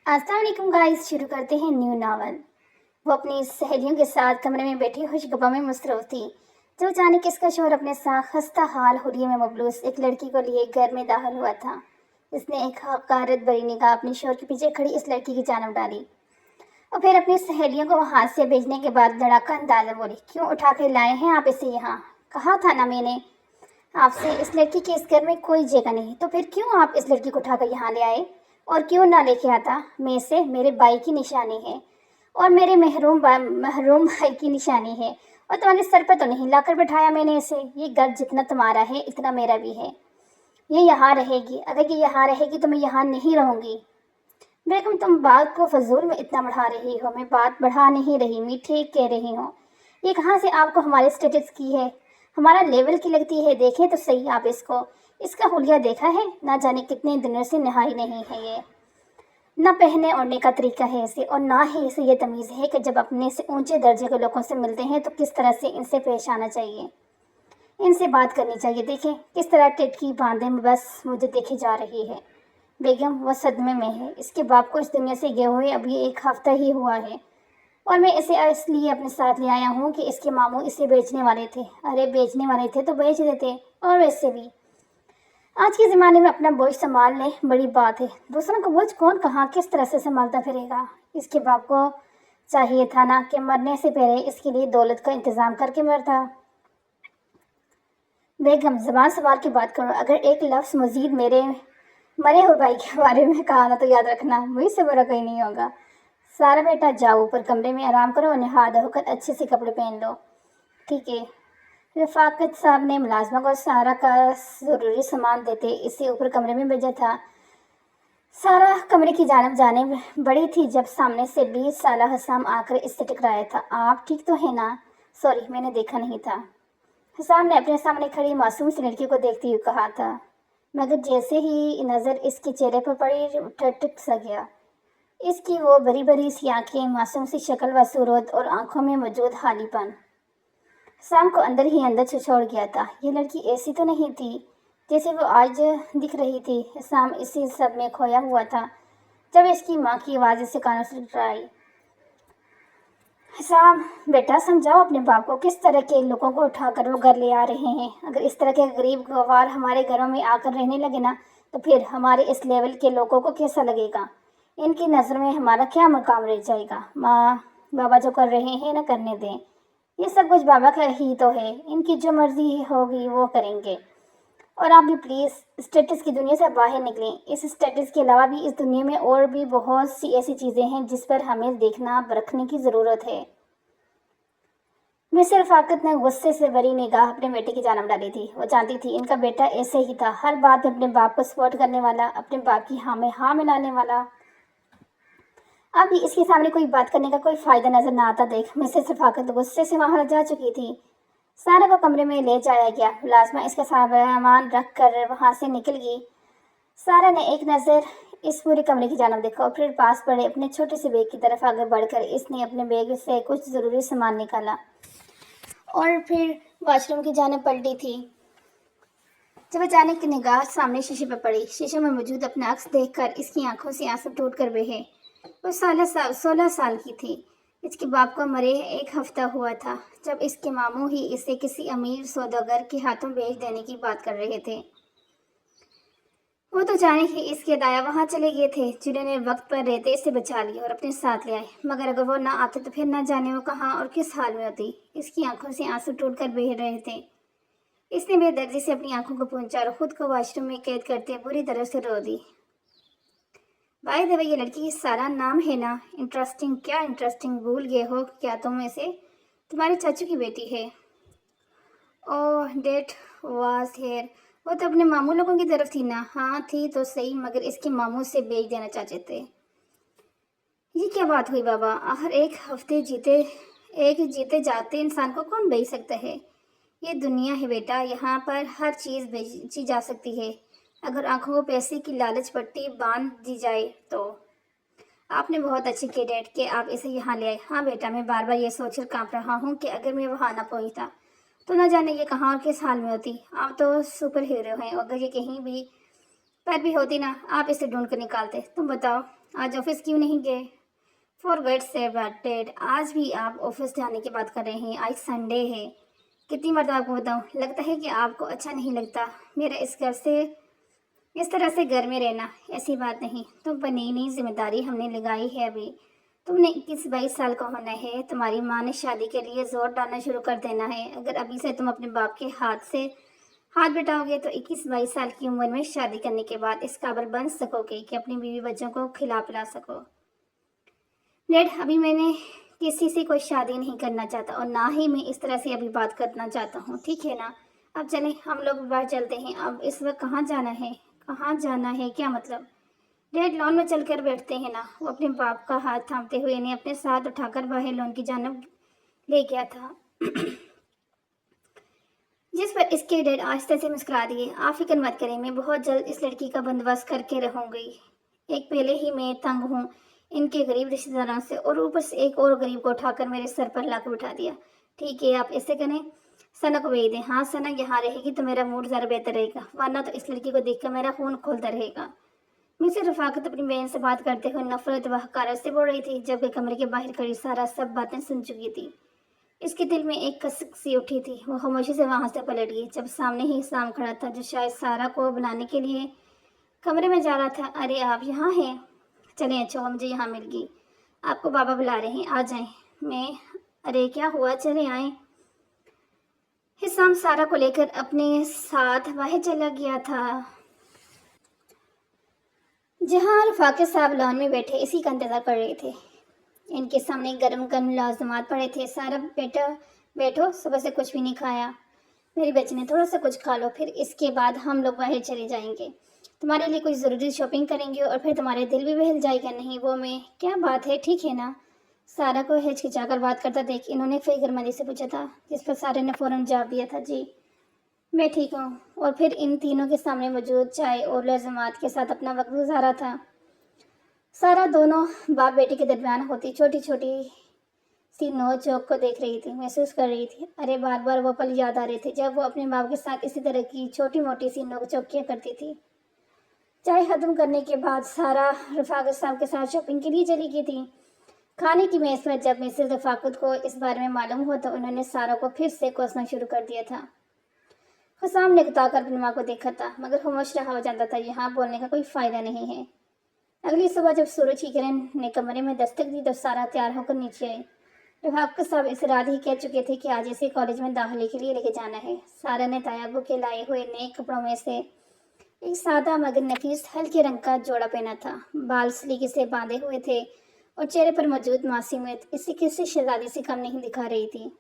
अस्सलाम वालेकुम गाइस। शुरू करते हैं न्यू नावल। वो अपनी सहेलियों के साथ कमरे में बैठी खुशगपा में मसरूफ थी जो जाने किसका शोर अपने साथ खस्ता हाल हुलिये में मबलूस एक लड़की को लिए घर में दाखिल हुआ था। इसने एक हकारत भरी निगाह अपनी शोर के पीछे खड़ी इस लड़की की जानब डाली और फिर अपनी सहेलियों को हाथ से भेजने के बाद लड़ाका अंदाज में बोली, क्यों उठा कर लाए हैं आप इसे यहाँ? कहा था ना मैंने आपसे, इस लड़की के इस घर में कोई जगह नहीं, तो फिर क्यों आप इस लड़की को उठाकर यहाँ ले आए? और क्यों ना लेके आता? मैं से मेरे भाई की निशानी है और मेरे महरूम भाई की निशानी है, और तुम्हारे सर पर तो नहीं लाकर बैठाया मैंने इसे। ये घर जितना तुम्हारा है इतना मेरा भी है। ये यहाँ रहेगी, अगर ये यहाँ रहेगी तो मैं यहाँ नहीं रहूँगी। बेगम, तुम बात को फजूल में इतना बढ़ा रही हो। मैं बात बढ़ा नहीं रही, मीठे कह रही हूँ। ये कहाँ से आपको हमारे स्टेटस की है? हमारा लेवल की लगती है। देखें तो सही आप इसको, इसका हुलिया देखा है? ना जाने कितने दिनों से नहाई नहीं है ये। ना पहने ओढ़ने का तरीका है इसे, और ना ही इसे ये तमीज़ है कि जब अपने से ऊंचे दर्जे के लोगों से मिलते हैं तो किस तरह से इनसे पेश आना चाहिए, इनसे बात करनी चाहिए। देखें किस तरह टिटकी बांधे बस मुझे देखी जा रही है। बेगम, वो सदमे में है। इसके बाप को इस दुनिया से गए हुए अभी एक हफ्ता ही हुआ है, और मैं इसे इसलिए अपने साथ ले आया हूँ कि इसके मामू इसे बेचने वाले थे। अरे बेचने वाले थे तो बेच देते। और वैसे भी आज के ज़माने में अपना बोझ संभाल ले बड़ी बात है, दूसरों का बोझ कौन कहाँ किस तरह से संभालता फिरेगा। इसके बाप को चाहिए था ना कि मरने से पहले इसके लिए दौलत का इंतज़ाम करके मरता। बेगम, ज़बान संभाल के बात करो। अगर एक लफ्ज़ मज़ीद मेरे मरे हुए भाई के बारे में कहा ना तो याद रखना मुझसे बुरा कोई नहीं होगा। सारा बेटा जाओ ऊपर कमरे में आराम करो और नहा धोकर अच्छे से कपड़े पहन लो। ठीक है। रफाकत साहब ने मुलाजमा को सारा का ज़रूरी सामान देते इसे ऊपर कमरे में भेजा था। सारा कमरे की जानब जाने बड़ी थी जब सामने से 20 साल हसाम आकर इससे टकराया था। आप ठीक तो है ना? सॉरी, मैंने देखा नहीं था। हसाम ने अपने सामने खड़ी मासूम सी लड़की को देखते हुए कहा था, मगर जैसे ही नज़र इसके चेहरे पर पड़ी टट सा गया। इसकी वो बड़ी बड़ी सी आंखें, मासूम सी शक्ल व सूरत और आंखों में मौजूद हालीपन शाम को अंदर ही अंदर छिछोड़ गया था। ये लड़की ऐसी तो नहीं थी जैसे वो आज दिख रही थी। शाम इसी सब में खोया हुआ था जब इसकी माँ की आवाज़ इससे कानों से टकराई। शाम, बेटा समझाओ अपने बाप को, किस तरह के लोगों को उठाकर वो घर ले आ रहे हैं। अगर इस तरह के गरीब गवार हमारे घरों में आकर रहने लगे ना तो फिर हमारे इस लेवल के लोगों को कैसा लगेगा? इनकी नज़र में हमारा क्या मकाम रह जाएगा? माँ बाबा जो कर रहे हैं ना करने दें, ये सब कुछ बाबा का ही तो है। इनकी जो मर्जी होगी वो करेंगे। और आप भी प्लीज़ स्टेटस की दुनिया से बाहर निकलें। इस स्टेटस के अलावा भी इस दुनिया में और भी बहुत सी ऐसी चीज़ें हैं जिस पर हमें देखना परखने की ज़रूरत है। मिस्टर रफाकत ने गुस्से से भरी निगाह अपने बेटे की जानब डाली थी। वो जानती थी इनका बेटा ऐसे ही था, हर बात में अपने बाप को सपोर्ट करने वाला, अपने बाप की हाँ में हाँ मिलाने वाला। अब भी इसके सामने कोई बात करने का कोई फायदा नजर ना आता देख मिसेस रफाकत गुस्से से वहां जा चुकी थी। सारा को कमरे में ले जाया गया। मुलाजमा इसका सामान रख कर वहां से निकल गई। सारा ने एक नज़र इस पूरे कमरे की जानब देखा और फिर पास पड़े अपने छोटे से बैग की तरफ आगे बढ़कर इसने अपने बैग से कुछ ज़रूरी सामान निकाला और फिर वॉशरूम की जानब पलटी थी। जब अचानक की निगाह सामने शीशे पर पड़ी, शीशे में मौजूद अपना अक्स देखकर इसकी आंखों से आंसू टूट कर बहे। वो 16 साल की थी। इसके बाप को मरे एक हफ्ता हुआ था जब इसके मामू ही इसे किसी अमीर सौदागर के हाथों बेच देने की बात कर रहे थे। वो तो जाने ही इसके दाया वहां चले गए थे जिन्होंने वक्त पर रहते इसे बचा लिया और अपने साथ ले आए, मगर अगर वो ना आते तो फिर ना जाने वो कहाँ और किस हाल में होती। इसकी आंखों से आंसू टूट कर बह रहे थे। इसने बेदर्दी से अपनी आंखों को पोंछा और खुद को वॉशरूम में कैद करते बुरी तरह से रो दी। भाई देवा, ये लड़की सारा नाम है ना? इंटरेस्टिंग। क्या इंटरेस्टिंग? भूल गए हो क्या तुम इसे? तुम्हारे चाचू की बेटी है। ओह, डेट वाज हेयर। वो तो अपने मामू लोगों की तरफ थी ना? हाँ थी तो सही, मगर इसके मामू से बेच देना चाहते थे। ये क्या बात हुई बाबा? आखिर एक जीते जाते इंसान को कौन बेच सकता है? ये दुनिया है बेटा, यहाँ पर हर चीज़ बेची जा सकती है अगर आंखों को पैसे की लालच पट्टी बांध दी जाए तो। आपने बहुत अच्छी की डैड कि आप इसे यहाँ ले आए। हाँ बेटा, मैं बार बार ये सोचकर कांप रहा हूँ कि अगर मैं वहाँ ना पहुँचता तो ना जाने ये कहाँ और किस हाल में होती। आप तो सुपर हीरो हैं, अगर ये कहीं भी पर भी होती ना आप इसे ढूंढ कर निकालते। तुम बताओ, आज ऑफिस क्यों नहीं गए? फॉरगेट से डेड, आज भी आप ऑफिस जाने की बात कर रहे हैं? आज संडे है। कितनी मरतबा आपको बताऊँ, लगता है कि आपको अच्छा नहीं लगता मेरा इस घर से, इस तरह से घर में रहना। ऐसी बात नहीं, तुम पर नई नई जिम्मेदारी हमने लगाई है। अभी तुमने 21-22 साल का होना है। तुम्हारी माँ ने शादी के लिए जोर डालना शुरू कर देना है। अगर अभी से तुम अपने बाप के हाथ से हाथ बिठाओगे तो 21-22 साल की उम्र में शादी करने के बाद इस काबिल बन सकोगे कि अपनी बीवी बच्चों को खिला पिला सको। डैड, अभी मैंने किसी से कोई शादी नहीं करना चाहता और ना ही मैं इस तरह से अभी बात करना चाहता हूँ, ठीक है ना? अब चलें, हम लोग बाहर चलते हैं। अब इस वक्त कहाँ जाना है? कहाँ जाना है क्या मतलब? डैड, लॉन में चलकर बैठते हैं ना। वो अपने बाप का हाथ थामते हुए इन्हें अपने साथ उठाकर बाहर लॉन की जानब ले गया था। जिस पर इसके डैड आहिस्ते से मुस्कुरा दिए। आप फिक्र मत करें, मैं बहुत जल्द इस लड़की का बंदोबस्त करके रहूंगी। एक पहले ही मैं तंग हूँ इनके गरीब रिश्तेदारों से, और ऊपर से एक और गरीब को उठाकर मेरे सर पर लाकर बिठा दिया। ठीक है, आप ऐसे करें, सना को भेज दें। हाँ, सना यहाँ रहेगी तो मेरा मूड ज़रा बेहतर रहेगा, वरना तो इस लड़की को देखकर मेरा खून खोलता रहेगा। मिसेस रफाकत अपनी बहन से बात करते हुए नफरत व हकारत से बोल रही थी, जबकि कमरे के बाहर खड़ी सारा सब बातें सुन चुकी थी। इसके दिल में एक कसक सी उठी थी। वो खामोशी से वहां से पलट गई जब सामने ही साम खड़ा था, जो शायद सारा को बुलाने के लिए कमरे में जा रहा था। अरे, आप यहाँ हैं? चलें, अच्छा मुझे यहाँ मिल गई। आपको बाबा बुला रहे हैं, आ जाएं। मैं, अरे क्या हुआ, चले आए। हिसाम सारा को लेकर अपने साथ बाहर चला गया था। जहाँ रफाकत साहब लॉन में बैठे इसी का इंतजार कर रहे थे। इनके सामने गरम गरम लाजमात पड़े थे। सारा, बेटा बैठो, सुबह से कुछ भी नहीं खाया। मेरी बच्ची ने, थोड़ा सा कुछ खा लो, फिर इसके बाद हम लोग बाहर चले जाएंगे। तुम्हारे लिए कुछ ज़रूरी शॉपिंग करेंगे और फिर तुम्हारे दिल भी बहल जाएगा। नहीं वो मैं, क्या बात है, ठीक है ना? सारा को हिचकिचाकर बात करता देख इन्होंने फिक्रमंदी से पूछा था, जिस पर सारे ने फौरन जवाब दिया था, जी मैं ठीक हूँ। और फिर इन तीनों के सामने मौजूद चाय और लाजमात के साथ अपना वक्त गुजारा था। सारा दोनों बाप बेटी के दरमियान होती छोटी छोटी सी नोक चौक को देख रही थी, महसूस कर रही थी। अरे, बार बार वो पल याद आ रहे थे जब वो अपने बाप के साथ इसी तरह की छोटी मोटी सी नोक चौक किया करती थी। चाय खत्म करने के बाद सारा रफाकत साहब के साथ शॉपिंग के लिए चली गई थी। खाने की मेज पर जब मिसेस रफाकत को इस बारे में मालूम हुआ तो उन्होंने सारा को फिर से कोसना शुरू कर दिया था। हुसाम ने उताकर अपनी माँ को देखा था, मगर खामोश रहा हो जाता था। यहाँ बोलने का कोई फायदा नहीं है। अगली सुबह जब सूरज की किरण ने कमरे में दस्तक दी तो सारा तैयार होकर नीचे आई। रफाकत साहब इस रात ही कह चुके थे कि आज इसे कॉलेज में दाखिले के लिए लेके जाना है। सारा ने तायाबू के लाए हुए नए कपड़ों में से एक सादा मगर नफीस हल्के रंग का जोड़ा पहना था। बाल सलीके से बांधे हुए थे और चेहरे पर मौजूद मासूमियत इसे किसी शहजादी से कम नहीं दिखा रही थी।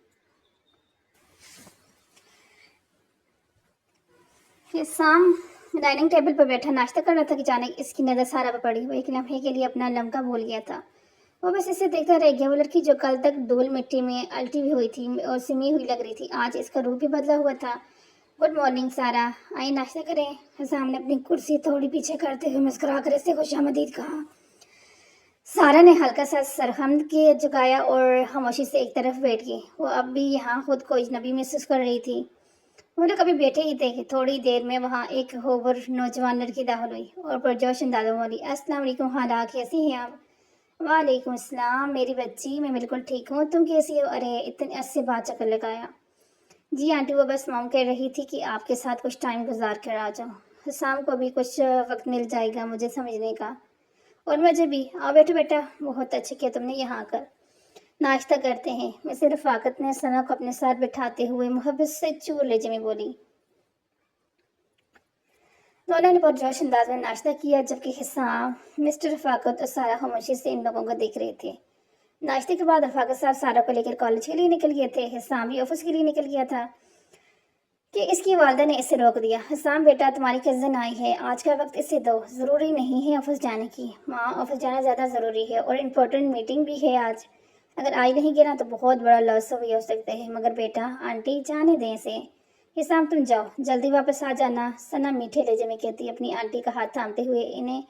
फिर शाम डाइनिंग टेबल पर बैठा नाश्ता कर रहा था कि अचानक इसकी नज़र सारा पर पड़ी। वो एक लम्हे के लिए अपना लमका भूल गया था। वो बस इसे देखता रह गया। वो लड़की जो कल तक धूल मिट्टी में अलटी हुई थी और सिमी हुई लग रही थी, आज इसका रूप भी बदला हुआ था। गुड मॉर्निंग सारा, आइए नाश्ता करें। हसाम ने अपनी कुर्सी थोड़ी पीछे करते हुए मुस्कुरा कर इसे खुशामदीद कहा। सारा ने हल्का सा सरहमद के झुकाया और खामोशी से एक तरफ बैठ गई। वो अब भी यहाँ खुद को अजनबी महसूस कर रही थी। वो लोग अभी बैठे ही थे कि थोड़ी देर में वहाँ एक होवर नौजवान लड़की दाखिल हुई और पुरजोश अंदाज़ों बोली, अस्सलाम वालेकुम हाला, कैसी हैं आप? वालेकुम अस्सलाम मेरी बच्ची, मैं बिल्कुल ठीक हूँ, तुम कैसी हो? अरे, इतने अच्छे बात चक्कर लगाया। जी आंटी, वो बस मॉम कह रही थी कि आपके साथ कुछ टाइम गुजार कर आ जाओ। शाम को भी कुछ वक्त मिल जाएगा मुझे समझने का, और मुझे भी। आओ बैठो बेटा, बहुत अच्छे किया तुमने यहाँ आकर। नाश्ता करते हैं। मिसेस रफाकत ने सना को अपने साथ बिठाते हुए मोहब्बत से चूर लेजे में बोली। दोनों ने बहुत जोश अंदाज में नाश्ता किया, जबकि हिसाम, मिस्टर रफाकत और सारा खामोशी से इन लोगों को देख रहे थे। नाश्ते के बाद रफाकत साहब सारा को लेकर कॉलेज के लिए निकल गए थे। हिसाम भी ऑफिस के लिए निकल गया था कि इसकी वालदा ने इसे रोक दिया। हिसाम बेटा, तुम्हारी कज़न आई है, आज का वक्त इसे दो, ज़रूरी नहीं है ऑफिस जाने की। माँ, ऑफिस जाना ज़्यादा ज़रूरी है और इम्पोर्टेंट मीटिंग भी है आज। अगर आज नहीं गया ना तो बहुत बड़ा लॉस भी हो सकता है। मगर बेटा, आंटी जाने दें इसे। हिसाम तुम जाओ, जल्दी वापस आ जाना। सना मीठे लहजे में कहती अपनी आंटी का हाथ थामते हुए इन्हें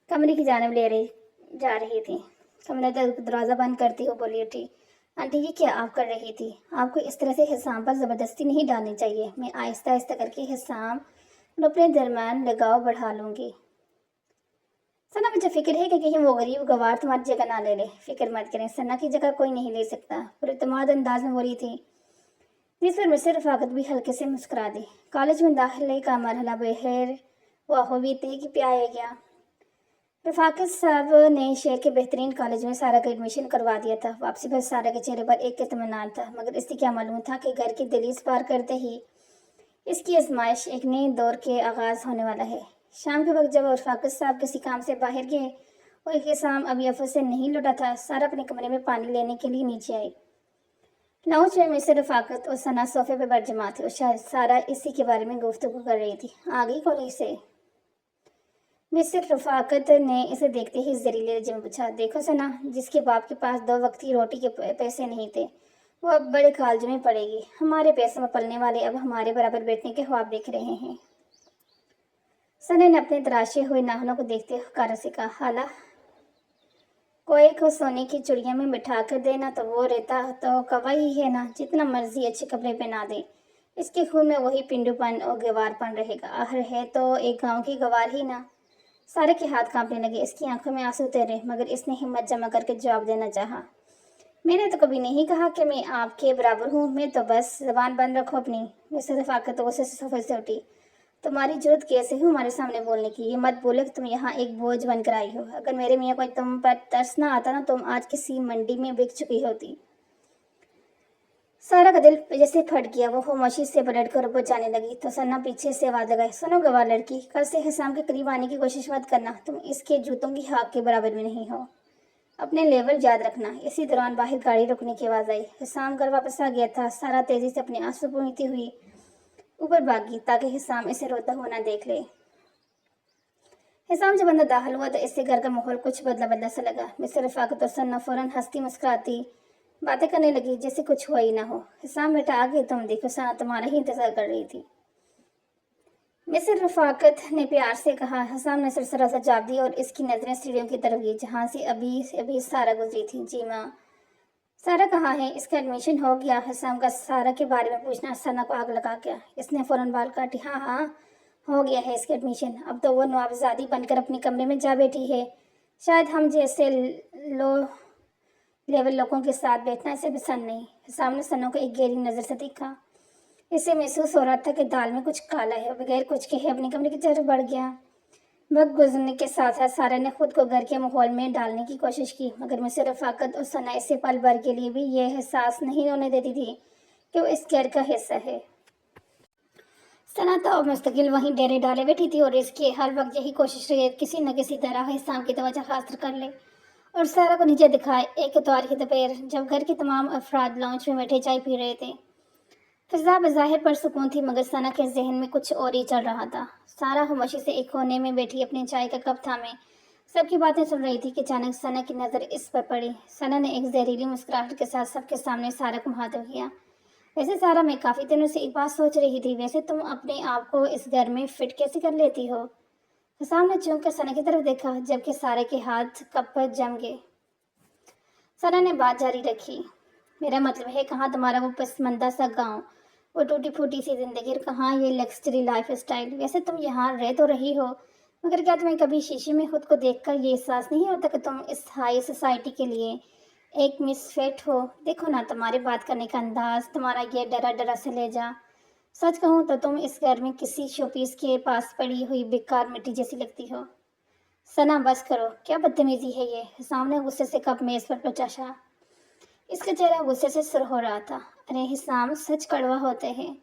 कमरे की जानब ले रही जा रही थी। कमरे का दरवाज़ा बंद करती हुई बोली उठी, आंटी ये क्या आप कर रही थी? आपको इस तरह से हिसाम पर ज़बरदस्ती नहीं डालनी चाहिए। मैं आहिस्ता आहिस्ता करके हिसाम और अपने दरमियान लगाव बढ़ा लूँगी। सना मुझे फिक्र है कि कहीं वो गरीब गवार तुम्हारी जगह ना ले ले। फिक्र मत करें, सना की जगह कोई नहीं ले सकता, पुरएतमाद अंदाज में बोली थी, जिस पर मिस्टर रफाकत भी हल्के से मुस्कुरा दी। कॉलेज में दाखिले का मरहला बहर वाह भी तेगी पे आया गया। रफाकत साहब ने शहर के बेहतरीन कॉलेज में सारा का एडमिशन करवा दिया था। वापसी पर सारा के चेहरे पर एक इत्मीनान था, मगर इससे क्या मालूम था कि घर की दहलीज पार करते ही इसकी आजमाइश एक नए दौर के आगाज होने वाला है। शाम के वक्त जब रफाकत साहब किसी काम से बाहर गए और एक शाम अभी ऑफिस से नहीं लौटा था, सारा अपने कमरे में पानी लेने के लिए नीचे आई। लाउंज में मिस्टर रफाकत और सना सोफे पर बरजमा थे और शायद सारा इसी के बारे में गुफ्तगू कर रही थी। आ गई कॉलेज से? मिस्टर रफाकत ने इसे देखते ही जहरीले लहजे में पूछा। देखो सना, जिसके बाप के पास 2 वक्त की रोटी के पैसे नहीं थे, वो अब बड़े कालज में पड़ेगी। हमारे पैसों में पलने वाले अब हमारे बराबर बैठने के ख्वाब देख रहे हैं। सना ने अपने तराशे हुए नाखूनों को देखते हुए कार से कहा, हाला कोई को सोने की चिड़िया में बिठा कर देना तो वो रहता तो कवा ही है ना, जितना मर्जी अच्छे कपड़े पहना दे, इसके खून में वही पिंडूपन और गवारपन रहेगा। आखिर है तो एक गांव की गवार ही ना। सारे के हाथ कांपने लगे, इसकी आंखों में आंसू तैरे, मगर इसने हिम्मत जमा करके जवाब देना चाहा। मैंने तो कभी नहीं कहा कि मैं आपके बराबर हूँ, मैं तो बस जबान बंद रखो अपनी। मिस्टर रफाकत तो गुस्से से सोफे से उठी। तुम्हारी जरूरत कैसे है हमारे सामने बोलने की? ये मत बोले कि तुम यहाँ एक बोझ बनकर आई हो। अगर मेरे मियाँ को तुम पर तरस ना आता ना, तुम आज किसी मंडी में बिक चुकी होती। सारा का दिल जैसे फट गया। वो खामोशी से पलट कर ऊपर जाने लगी तो सन्ना पीछे से आवाज लगाई, सुनो गवार लड़की, कल से हिसाम के करीब आने की कोशिश मत करना। तुम इसके जूतों की हाँक के बराबर में नहीं हो। अपने लेवल याद रखना। इसी दौरान बाहर गाड़ी रुकने की आवाज आई। हिसाम घर वापस आ गया था। सारा तेजी से अपने आंसू पूंछती हुई ऊपर भागी ताकि हिसाम इसे रोता हुआ न देख ले। हिसाम जब अंदर दाखिल हुआ तो इससे घर का माहौल कुछ बदला बदला सा लगा। मिस्टर रफाकत और सन्ना फौरन हंसती मुस्कुराती बातें करने लगी जैसे कुछ हुआ ही ना हो। हिसाम बेटा आ गए तुम, देखो सना तुम्हारा ही इंतजार कर रही थी। मिस्टर रफाकत ने प्यार से कहा। हिसाम ने सरसरा सा जवाब दिया और इसकी नजरें सीढ़ियों की तरफ गई जहाँ से अभी अभी सारा गुजरी थी। जी माँ। सारा कहाँ है? इसका एडमिशन हो गया? हिसाम का सारा के बारे में पूछना सना को आग लगा गया। इसने फौरन बाल काटी। हाँ हाँ, हो गया है इसका एडमिशन। अब तो वो नवाबजादी बनकर अपने कमरे में जा बैठी है। शायद हम जैसे लो लेवल लोगों के साथ बैठना इसे पसंद नहीं। हिसाम ने सना को एक गहरी नज़र से देखा। इसे महसूस हो रहा था कि दाल में कुछ काला है। बगैर कुछ कहे अपने कमरे की तरफ बढ़ गया। वक्त गुजरने के साथ साथ सारा ने खुद को घर के माहौल में डालने की कोशिश की, मगर मिस्टर रफाकत और सना इसे पल भर के लिए भी यह एहसास नहीं होने देती थी कि वो इस घर का हिस्सा है। सना तो मुस्तकिल वहीं डेरे डाले बैठी थी और इसके हर वक्त यही कोशिश रही किसी न किसी तरह हिसाम की तवज्जो हासिल कर ले और सारा को नीचे दिखाए। एक इतवार की दोपहर जब घर के तमाम अफराद लाउंज में बैठे चाय पी रहे थे, फिजा बज़ाहिर पर सुकून थी, मगर सना के जहन में कुछ और ही चल रहा था। सारा खामोशी से एक कोने में बैठी अपने चाय का कप थामे सबकी बातें सुन रही थी कि अचानक सना की नज़र इस पर पड़ी। सना ने एक जहरीली मुस्कुराहट के साथ सबके सामने सारा को मुखातिब किया। वैसे सारा, मैं काफ़ी दिनों से एक बात सोच रही थी, वैसे तुम अपने आप को इस घर में फिट कैसे कर लेती हो? हिसाम ने चौंक कर सना की तरफ देखा जबकि सारे के हाथ कप पर जम गए। सना ने बात जारी रखी, मेरा मतलब है कहाँ तुम्हारा वो पसमंदा सा गाँव, वो टूटी फूटी सी जिंदगी, और कहाँ ये लग्जरी लाइफ स्टाइल? वैसे तुम यहाँ रह तो रही हो, मगर क्या तुम्हें कभी शीशे में खुद को देखकर ये एहसास नहीं होता कि तुम इस हाई सोसाइटी के लिए एक मिसफिट हो? देखो ना, तुम्हारे बात करने का अंदाज, तुम्हारा ये डरा डरा से लहजा, सच कहूँ तो तुम इस घर में किसी शोपीस के पास पड़ी हुई बेकार मिट्टी जैसी लगती हो। सना बस करो, क्या बदतमीजी है ये? सामने गुस्से से कप मेज पर पचाशा। इसका चेहरा गुस्से से सुर हो रहा था। अरे हिसाम, सच कड़वा होते हैं।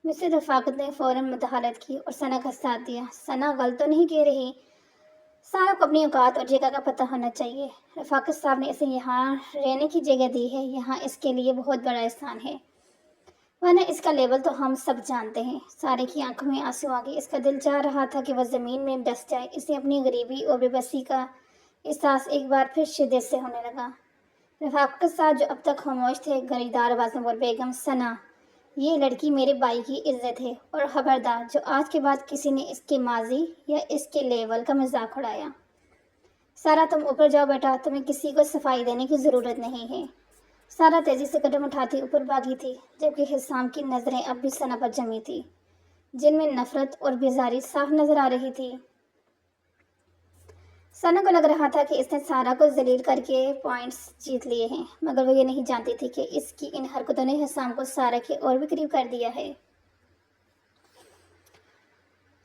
मिस्टर रफाकत ने फौरन मुदाखलत की और सना का साथ दिया। सना गलत तो नहीं कह रही, सारा को अपनी औकात और जगह का पता होना चाहिए। रफाकत साहब ने इसे यहाँ रहने की जगह दी है, यहाँ इसके लिए बहुत बड़ा स्थान है, वरना इसका लेवल तो हम सब जानते हैं। सारे की आंखों में आंसू आ गए। इसका दिल चाह रहा था कि वह ज़मीन में डस जाए। इसे अपनी गरीबी और बेबसी का एहसास एक बार फिर शिद्दत से होने लगा। रफाकत साहब जो अब तक खामोश थे, गरीदार आवाज़ में बोल, बेगम सना, ये लड़की मेरे भाई की इज्जत है, और खबरदार जो आज के बाद किसी ने इसके माजी या इसके लेवल का मजाक उड़ाया। सारा, तुम ऊपर जाओ बेटा, तुम्हें किसी को सफाई देने की ज़रूरत नहीं है। सारा तेजी से कदम उठाती ऊपर भागी थी, जबकि हिसाम की नज़रें अब भी सना पर जमी थी, जिनमें नफरत और बेजारी साफ नजर आ रही थी। सना को लग रहा था कि इसने सारा को जलील करके पॉइंट्स जीत लिए हैं, मगर वो ये नहीं जानती थी कि इसकी इन हरकतों ने हिसाम को सारा के और भी करीब कर दिया है।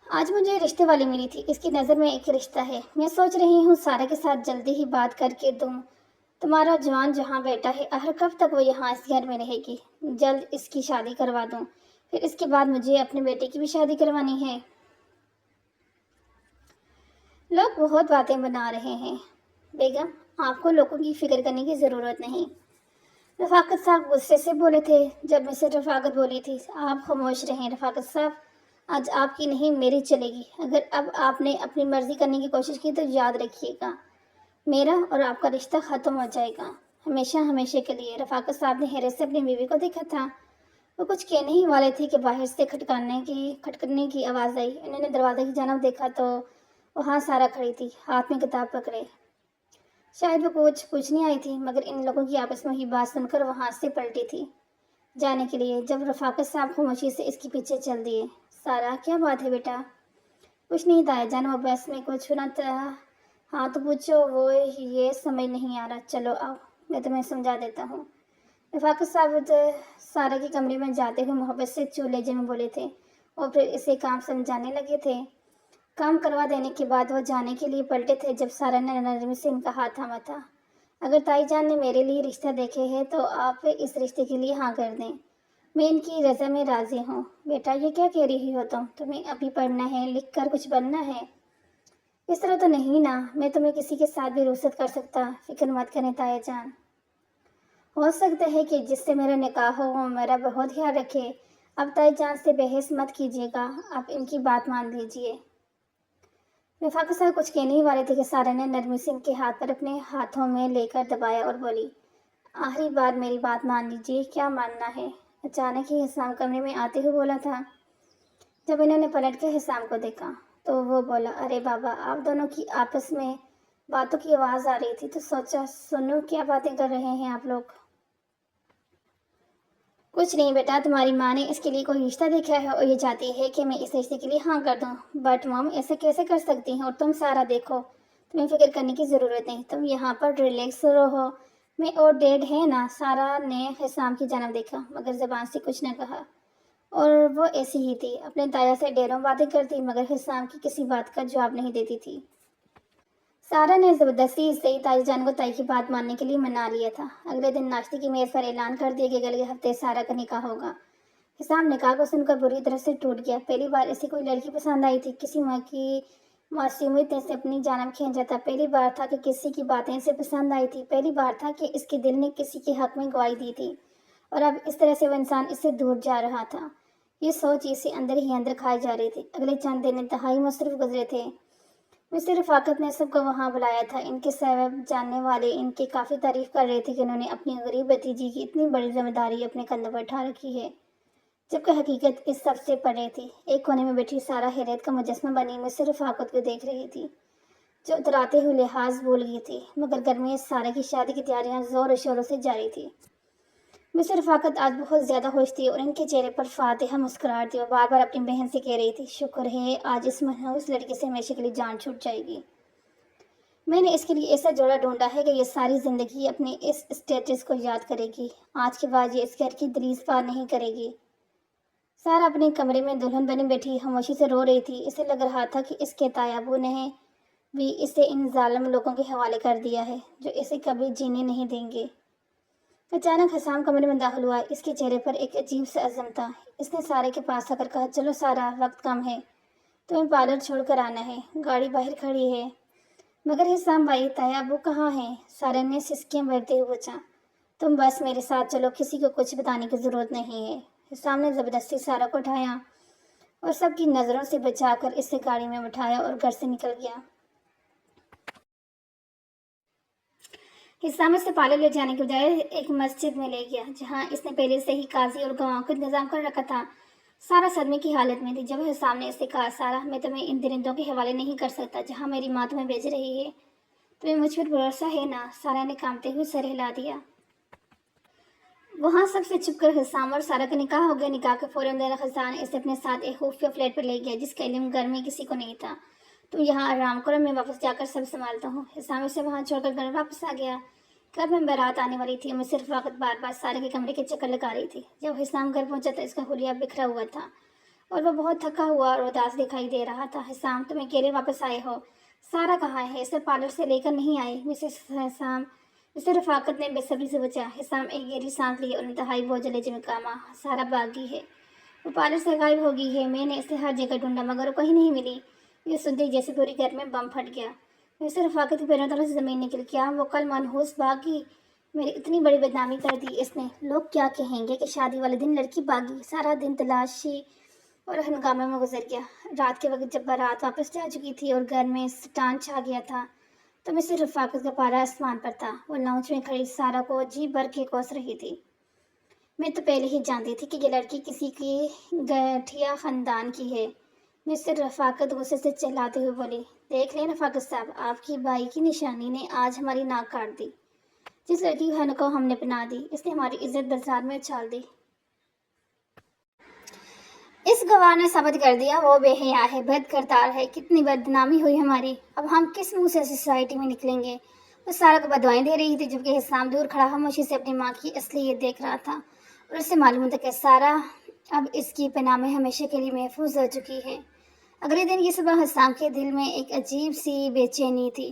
आज मुझे रिश्ते वाली मिली थी, इसकी नज़र में एक रिश्ता है। मैं सोच रही हूँ सारा के साथ जल्दी ही बात करके दूँ। तुम्हारा जवान जहाँ बेटा है, आखिर कब तक वो यहाँ इस घर में रहेगी? जल्द इसकी शादी करवा दूँ, फिर इसके बाद मुझे अपने बेटे की भी शादी करवानी है। लोग बहुत बातें बना रहे हैं बेगम, आपको लोगों की फिक्र करने की ज़रूरत नहीं। रफाकत साहब गुस्से से बोले थे। जब मिसेस रफाकत बोली थी, आप खामोश रहें रफाकत साहब, आज आपकी नहीं मेरी चलेगी। अगर अब आपने अपनी मर्जी करने की कोशिश की तो याद रखिएगा, मेरा और आपका रिश्ता ख़त्म हो जाएगा, हमेशा हमेशा के लिए। रफाकत साहब ने हैरत से अपनी बीवी को देखा था। वो कुछ कहने ही वाले थे कि बाहर से खटखटने की आवाज़ आई। उन्होंने दरवाजे की जानब देखा तो वहाँ सारा खड़ी थी, हाथ में किताब पकड़े। शायद वो कुछ पूछने आई थी, मगर इन लोगों की आपस में ही बात सुनकर वहाँ से पलटी थी जाने के लिए, जब रफाकत साहब खामोशी से इसके पीछे चल दिए। सारा, क्या बात है बेटा? कुछ नहीं ताया जान, वो बस में कुछ सुना था। हाँ तो पूछो, वो ये समझ नहीं आ रहा। चलो आओ, मैं तुम्हें समझा देता हूँ। रफाकत साहब सारा के कमरे में जाते हुए मोहब्बत से चूल्हे में बोले थे और फिर इसे काम समझाने लगे थे। काम करवा देने के बाद वो जाने के लिए पलटे थे जब सारा ने नरमी से इनका हाथ थामा था। अगर ताई जान ने मेरे लिए रिश्ता देखे है तो आप इस रिश्ते के लिए हाँ कर दें, मैं इनकी रजा में राजी हूँ। बेटा ये क्या कह रही हो तुम? तुम्हें अभी पढ़ना है, लिख कर कुछ बनना है? इस तरह तो नहीं ना, मैं तुम्हें किसी के साथ भी रुखसत कर सकता। फिक्र मत करें ताया जान। हो सकता है कि जिससे मेरा निकाह हो वो मेरा बहुत ख्याल रखे। अब ताई जान से बहस मत कीजिएगा, आप इनकी बात मान लीजिए। रफाकत साहब कुछ कहने ही वाले थे कि सारा ने नरमी से इनके हाथ पर अपने हाथों में लेकर दबाया और बोली, आखिरी बार मेरी बात मान लीजिए। क्या मानना है? अचानक ही हिसाम कमरे में आते हुए बोला था। जब इन्होंने पलट के हिसाम को देखा तो वो बोला, अरे बाबा, आप दोनों की आपस में बातों की आवाज़ आ रही थी तो सोचा सुनो क्या बातें कर रहे हैं आप लोग। कुछ नहीं बेटा, तुम्हारी माँ ने इसके लिए कोई रिश्ता देखा है और ये चाहती है कि मैं इस रिश्ते के लिए हाँ कर दूँ। बट मॉम ऐसे कैसे कर सकती हैं? और तुम सारा देखो, तुम्हें फिक्र करने की ज़रूरत नहीं, तुम यहाँ पर रिलैक्स रहो। मैं और डैड है ना। सारा ने हिसाम की जानब देखा मगर ज़बान से कुछ न कहा, और वो ऐसी ही थी, अपने ताया से ढेरों बातें करती मगर हिसाम की किसी बात का जवाब नहीं देती थी। सारा ने ज़बरदस्ती से ही ताई जान को ताई की बात मानने के लिए मना लिया था। अगले दिन नाश्ते की मेज़ पर ऐलान कर दिया कि अगले हफ्ते सारा का निकाह होगा। हिसाम निकाह को सुनकर बुरी तरह से टूट गया। पहली बार ऐसी कोई लड़की पसंद आई थी, किसी माँ की मासूमियत ने इसे अपनी जानब खींचा था। पहली बार था कि किसी की बातें इसे पसंद आई थी। पहली बार था कि इसके दिल ने किसी के हक में गवाही दी थी, और अब इस तरह से वो इंसान इससे दूर जा रहा था। ये सोच इसे अंदर ही अंदर खाई जा रही थी। अगले चंद दिन इंतहाई मसरूफ गुजरे थे। मिस्टर रफाकत ने सबको वहाँ बुलाया था। इनके सबब जानने वाले इनकी काफ़ी तारीफ कर रहे थे कि उन्होंने अपनी गरीब भतीजी की इतनी बड़ी जिम्मेदारी अपने कंधों पर उठा रखी है, जबकि हकीकत इस सबसे परे थी। एक कोने में बैठी सारा हैरत का मुजस्मा बनी मिस्टर रफाकत को देख रही थी, जो उतराते हुए लिहाज भूल गई थी। मगर घर में सारा की शादी की तैयारियां जोर शोरों से जारी थी। मिस्टर रफाकत आज बहुत ज़्यादा खुश थी और इनके चेहरे पर फातिहा मुस्कुराहट थी। वो बार बार अपनी बहन से कह रही थी, शुक्र है आज इस मनहूस लड़के से हमेशा के लिए जान छूट जाएगी। मैंने इसके लिए ऐसा जोड़ा ढूंढा है कि ये सारी ज़िंदगी अपने इस स्टेटस को याद करेगी। आज के बाद ये इस घर की दहलीज पार नहीं करेगी। सारा अपने कमरे में दुल्हन बनी बैठी खामोशी से रो रही थी। इसे लग रहा था कि इसके तायाबू ने भी इसे इन जालिम लोगों के हवाले कर दिया है, जो इसे कभी जीने नहीं देंगे। अचानक हसाम कमरे में दाखिल हुआ। इसके चेहरे पर एक अजीब सा अज़म था। इसने सारे के पास आकर कहा, चलो सारा, वक्त कम है, तुम्हें पार्लर छोड़ कर आना है, गाड़ी बाहर खड़ी है। मगर हिसाम भाई, ताया अबू कहाँ हैं? सारा ने सिसकियाँ भरते हुए पूछा। तुम बस मेरे साथ चलो, किसी को कुछ बताने की ज़रूरत नहीं है। हिसाम ने ज़बरदस्ती सारा को उठाया और सबकी नज़रों से बचाकर इसे गाड़ी में बिठाया और घर से निकल गया। हिसाम से पार्लर ले जाने के बजाय एक मस्जिद में ले गया, जहाँ इसने पहले से ही काजी और गवाहों का इंतजाम कर रखा था। सारा सदमे की हालत में थी। जब हिसाम ने इससे कहा, सारा, मैं तुम्हें इन दरिंदों के हवाले नहीं कर सकता जहाँ मेरी माँ तुम्हें भेज रही है, तुम्हें मुझ पर भरोसा है ना? सारा ने कांपते हुए सर हिला दिया। वहाँ सबसे छुपकर हिसाम और सारा का निकाह हो गया। निकाह के फौरन दिन खजान इसे अपने साथ एक खुफिया फ्लैट पर ले गया, जिसका इल्म घर में किसी को नहीं था। तुम यहाँ आराम करो, मैं वापस जाकर सब संभालता हूँ। हिसाम उसे वहाँ छोड़कर घर वापस आ गया। घर में बारात आने वाली थी। मैं सिर्फ वक्त बार बार सारे के कमरे के चक्कर लगा रही थी। जब हिसाम घर पहुंचा तो इसका हुलिया बिखरा हुआ था और वो बहुत थका हुआ और उदास दिखाई दे रहा था। हिसाम, तुम अकेले वापस आए हो? सारा कहाँ है? इसे पार्लर से लेकर नहीं आई? मिसेस हिसाम, मिस्टर रफाकत ने बेसब्री से पूछा। हिसाम एक गहरी सांस ली और इंतहाई बोझल में कहा, सारा बागी है, वो पार्लर से गायब हो गई है। मैंने इसे हर जगह ढूंढा मगर वो कहीं नहीं मिली। ये सुनते ही जैसे पूरी घर में बम फट गया। मिस्टर रफाकत के पैरों तले से ज़मीन निकल गया। वो कल मनहूस बागी, मेरी इतनी बड़ी बदनामी कर दी इसने। लोग क्या कहेंगे कि शादी वाले दिन लड़की बागी। सारा दिन तलाशी और हंगामे में गुजर गया। रात के वक्त जब बारात वापस जा चुकी थी और घर में सटान छा गया था तो मिस्टर रफाकत का पारा आसमान पर था। वो लाउंज में खड़ी सारा को जी भर के कोस रही थी। मैं तो पहले ही जानती थी कि ये लड़की किसी की गठिया खानदान की है। मिस्टर रफाकत गुस्से से चिल्लाते हुए बोली, देख लें रफाकत साहब, आपकी बाई की निशानी ने आज हमारी नाक काट दी। जिस लड़की बहन को हमने अपना दी, इसने हमारी इज्जत बाजार में उछाल दी। इस गवाह ने साबित कर दिया वो बेहया है, बद करतार है। कितनी बदनामी हुई हमारी। अब हम किस मुंह से सोसाइटी में निकलेंगे? वो सारा को बदवाएं दे रही थी जबकि हिसाम दूर खड़ा खामोशी से अपनी माँ की असलियत देख रहा था और उससे मालूम था कि सारा अब इसकी पनाह में हमेशा के लिए महफूज हो चुकी है। अगले दिन की सुबह हिसाम के दिल में एक अजीब सी बेचैनी थी।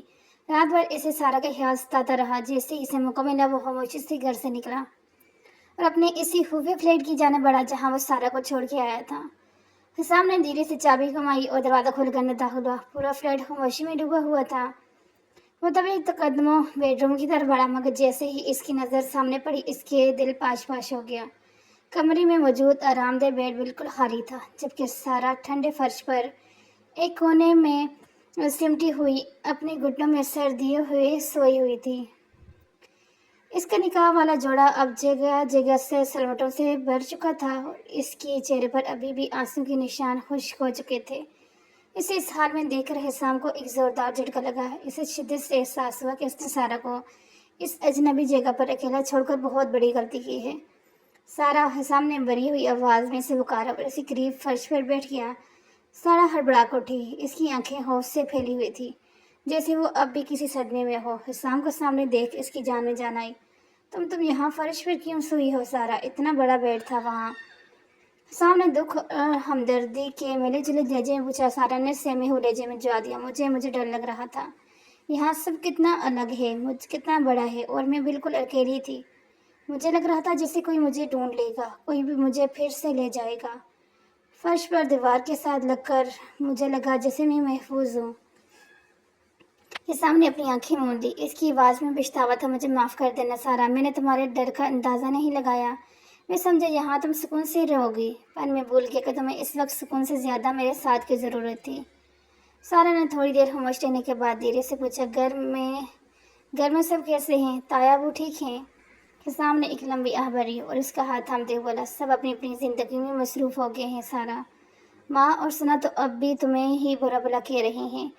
रात भर इसे सारा का ख्याल सताता रहा। जैसे इसे मौका मिला वो खामोशी से घर से निकला और अपने इसी खुफिया फ्लैट की जाने बढ़ा जहाँ वो सारा को छोड़ के आया था। हिसाम ने धीरे से चाबी घुमाई और दरवाज़ा खोलकर अंदर दाखिल हुआ। पूरा फ्लैट खामोशी में डूबा हुआ था। वो तभी एक कदमों बेडरूम की तरफ बढ़ा मगर जैसे ही इसकी नज़र सामने पड़ी इसके दिल पाश पाश हो गया। कमरे में मौजूद आरामदेह बेड बिल्कुल खाली था जबकि सारा ठंडे फर्श पर एक कोने में सिमटी हुई अपने घुटनों में सर दिए हुए सोई हुई थी। इसका निकाह वाला जोड़ा अब जगह जगह से सलवटों से भर चुका था और इसके चेहरे पर अभी भी आंसू के निशान खुश्क हो चुके थे। इसे इस हाल में देखकर हिसाम को एक जोरदार झटका लगा। इसे शिद्दत से एहसास हुआ कि उसने सारा को इस अजनबी जगह पर अकेला छोड़कर बहुत बड़ी गलती की है। सारा, हिसाम ने भरी हुई आवाज़ में से पुकारा और इसी करीब फर्श पर बैठ गया। सारा हड़बड़ाक उठी। इसकी आंखें खौफ से फैली हुई थी जैसे वो अब भी किसी सदमे में हो। हिसाम को सामने देख इसकी जान में जान आई। तुम यहाँ फर्श पर क्यों सोई हो सारा? इतना बड़ा बेड था वहाँ। सामने दुख और हमदर्दी के मिले जुले लहजे में पूछा। सारा ने सहमे हुए लहजे में जवाब दिया, मुझे डर लग रहा था। यहाँ सब कितना अलग है, मुझ कितना बड़ा है और मैं बिल्कुल अकेली थी। मुझे लग रहा था जैसे कोई मुझे ढूंढ लेगा, कोई भी मुझे फिर से ले जाएगा। फर्श पर दीवार के साथ लगकर मुझे लगा जैसे मैं महफूज हूँ। हिसाम ने अपनी आंखें मूंद ली। इसकी आवाज़ में पछतावा था। मुझे माफ़ कर देना सारा, मैंने तुम्हारे डर का अंदाज़ा नहीं लगाया। मैं समझा यहाँ तुम सुकून से रहोगी, पर मैं भूल गया कि तुम्हें इस वक्त सुकून से ज़्यादा मेरे साथ की ज़रूरत थी। सारा ने थोड़ी देर खामोश रहने के बाद धीरे से पूछा, घर में सब कैसे हैं? ताया वो ठीक हैं? हिसाम ने एक लंबी आह भरी और उसका हाथ थामते हुए बोला, सब अपनी अपनी ज़िंदगी में मसरूफ़ हो गए हैं सारा। माँ और सना तो अब भी तुम्हें ही बुरा भला कह रही हैं।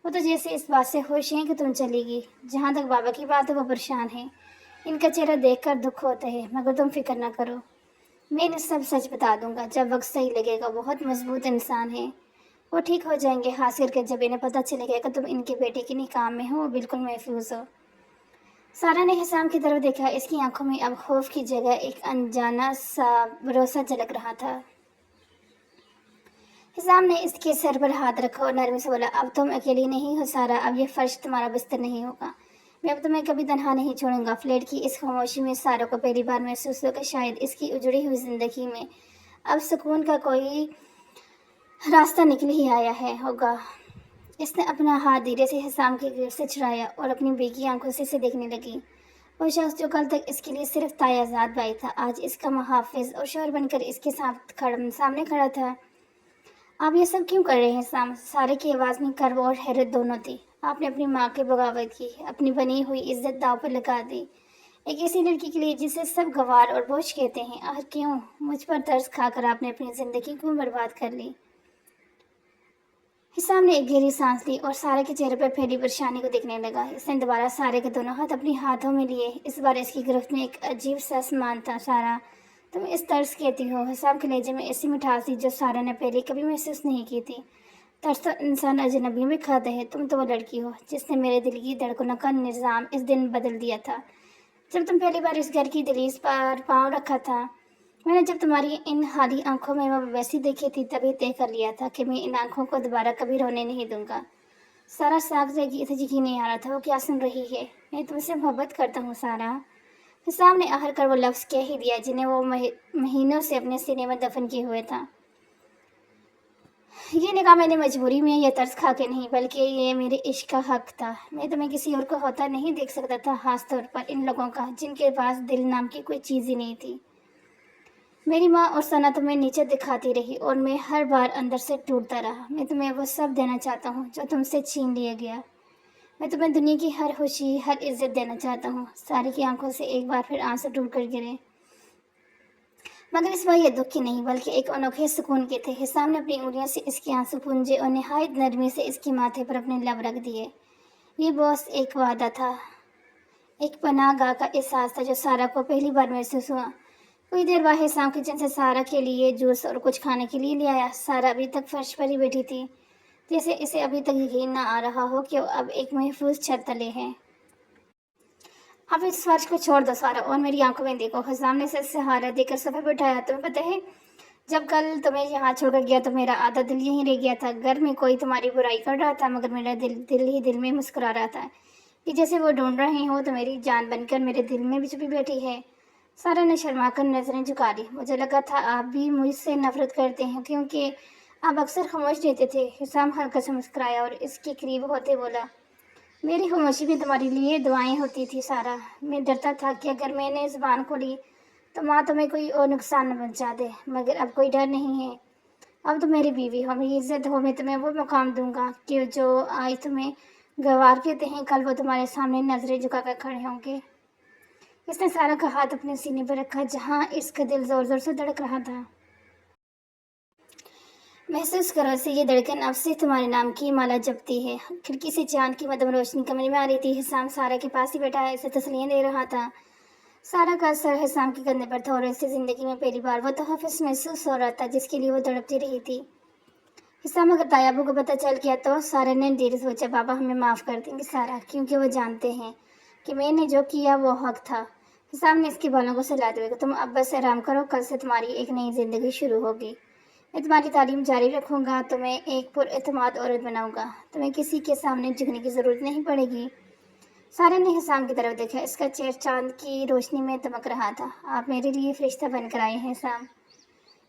वो तो जैसे इस बात से खुश हैं कि तुम चलेगी। जहाँ तक बाबा की बात है वो परेशान है। इनका चेहरा देखकर दुख होता है मगर तुम फिक्र ना करो, मैं इन्हें सब सच बता दूंगा जब वक्त सही लगेगा। बहुत मजबूत इंसान है, वो ठीक हो जाएंगे। खास करके जब इन्हें पता चलेगा कि तुम इनके बेटे के निकाह में हो, वो बिल्कुल महफूज हो। सारा ने हिसाम की तरफ देखा। इसकी आंखों में अब खौफ की जगह एक अनजाना सा भरोसा झलक रहा था। हिसाम ने इसके सर पर हाथ रखा और नरमी से बोला, अब तुम अकेली नहीं हो सारा, अब ये फर्श तुम्हारा बिस्तर नहीं होगा। मैं अब तुम्हें कभी तन्हा नहीं छोड़ूंगा। फ्लैट की इस खामोशी में सारा को पहली बार महसूस हुआ कि शायद इसकी उजड़ी हुई जिंदगी में अब सुकून का कोई रास्ता निकल ही आया है होगा। इसने अपना हाथ धीरे से हिसाम की गिरफ्त से छुड़ाया और अपनी बेकी आंखों से देखने लगी। वो शख्स जो कल तक इसके लिए सिर्फ तायाजाद भाई था, आज इसका मुहाफिज और शोहर बनकर इसके सामने खड़ा था। आप ये सब क्यों कर रहे हैं साम? सारे की आवाज़ में कर्व और हैरत दोनों थी। आपने अपनी माँ की बगावत की, अपनी बनी हुई इज्जत दाव पर लगा दी, एक ऐसी लड़की के लिए जिसे सब गवार और बोझ कहते हैं। आखिर क्यों? मुझ पर तरस खाकर आपने अपनी ज़िंदगी क्यों बर्बाद कर ली? हिसाम ने एक गहरी सांस ली और सारे के चेहरे पर फैली परेशानी को देखने लगा। इसने दोबारा सारे के दोनों हाथ अपने हाथों में लिए। इस बार इसकी गिरफ्त में एक अजीब सा समान था। सारा, तुम इस तर्ज कहती हो? हिसाब के लहजे में ऐसी मिठास थी जो सारा ने पहले कभी महसूस नहीं की थी। तरस तो इंसान अजनबी में खाता है। तुम तो वो लड़की हो जिसने मेरे दिल की धड़कनों का निज़ाम इस दिन बदल दिया था जब तुम पहली बार इस घर की दहलीज पर पाँव रखा था। मैंने जब तुम्हारी इन खाली आंखों में वो वैसी देखी थी तभी तय कर लिया था कि मैं इन आंखों को दोबारा कभी रोने नहीं दूंगा। सारा साग यकीन नहीं आ रहा था वो क्या सुन रही है। मैं तुमसे मोहब्बत करता हूँ सारा। हिसाम ने आहर कर वो लफ्ज़ कह ही दिया जिन्हें वो महीनों से अपने सीने में दफन किए हुए था। ये निकाह मैंने मजबूरी में या तरस खा के नहीं बल्कि ये मेरे इश्क का हक था। मैं तुम्हें किसी और को होता नहीं देख सकता था, खास तौर पर इन लोगों का जिनके पास दिल नाम की कोई चीज़ ही नहीं थी। मेरी माँ और सना तुम्हें नीचे दिखाती रही और मैं हर बार अंदर से टूटता रहा। मैं तुम्हें वो सब देना चाहता हूँ जो तुमसे छीन लिया गया। मैं तुम्हें दुनिया की हर खुशी हर इज्जत देना चाहता हूँ। सारी की आंखों से एक बार फिर आंसू टूट कर गिरे, मगर इस बार ये दुख की नहीं बल्कि एक अनोखे सुकून के थे। हिसाम ने अपनी उंगलियों से इसके आंसू पूंजे और निहायत नरमी से इसके माथे पर अपने लब रख दिए। ये बॉस एक वादा था, एक पनाहगाह का एहसास था जो सारा को पहली बार महसूस हुआ। कुछ देर बाद हिसाम किचन से सारा के लिए जूस और कुछ खाने के लिए ले आया। सारा अभी तक फर्श पर ही बैठी थी, जैसे इसे अभी तक यकीन न आ रहा हो कि वो अब एक महफूज छत तले है। अब इस फर्श को छोड़ दो सारा और मेरी आंखों में देखो। हिसाम ने इसे सहारा देकर सोफे पर बैठाया। तुम्हें पता है, जब कल तुम्हें यहाँ छोड़कर गया तो मेरा आधा दिल यहीं रह गया था। घर में कोई तुम्हारी बुराई कर रहा था मगर मेरा दिल ही दिल में मुस्कुरा रहा था कि जैसे वो ढूंढ रहे हो तो मेरी जान बनकर मेरे दिल में भी छुपी बैठी है। सारा ने शर्मा कर नजरें झुका ली। मुझे लगा था आप भी मुझसे नफरत करते हैं क्योंकि आप अक्सर खामोश रहते थे। हिसाम हल्का से मुस्कुराया और इसके करीब होते बोला, मेरी खामोशी में तुम्हारे लिए दुआएं होती थी सारा। मैं डरता था कि अगर मैंने ज़ुबान खोली तो माँ तुम्हें कोई और नुकसान न पहुँचा दे, मगर अब कोई डर नहीं है। अब तुम मेरी बीवी हो, मेरी इज्जत हो। मैं तुम्हें वो मुकाम दूंगा कि जो आज तुम्हें गवार कहते हैं कल वो तुम्हारे सामने नजरें झुका कर खड़े होंगे। इसने सारा का हाथ अपने सीने पर रखा जहाँ इसका दिल जोर जोर से धड़क रहा था। महसूस करो से ये धड़कन अब से तुम्हारे नाम की माला जपती है। खिड़की से चांद की मध्यम रोशनी कमरे में आ रही थी। हिसाम सारा के पास ही बैठा है, इसे तसल्लियां दे रहा था। सारा का सर हिसाम के कंधे पर था और इसे जिंदगी में पहली बार वो तहफ़्फ़ुज़ महसूस हो रहा था जिसके लिए वो तड़पती रही थी। हिसाम अगर तायाबू को पता चल गया तो सारा ने देर सोचा, बाबा हमें माफ़ कर देंगे सारा, क्योंकि वो जानते हैं कि मैंने जो किया वो हक था। हिसाम ने इसके बालों को सहलाते हुए, तुम अब बस आराम करो, कल से तुम्हारी एक नई ज़िंदगी शुरू होगी। मैं तुम्हारी तालीम जारी रखूँगा, तुम्हें एक पुरएतमाद औरत बनाऊँगा, तुम्हें किसी के सामने झुकने की ज़रूरत नहीं पड़ेगी। सारा ने हिसाम की तरफ देखा, इसका चेहरा चांद की रोशनी में दमक रहा था। आप मेरे लिए फरिश्ता बनकर आए हैं हिसाम।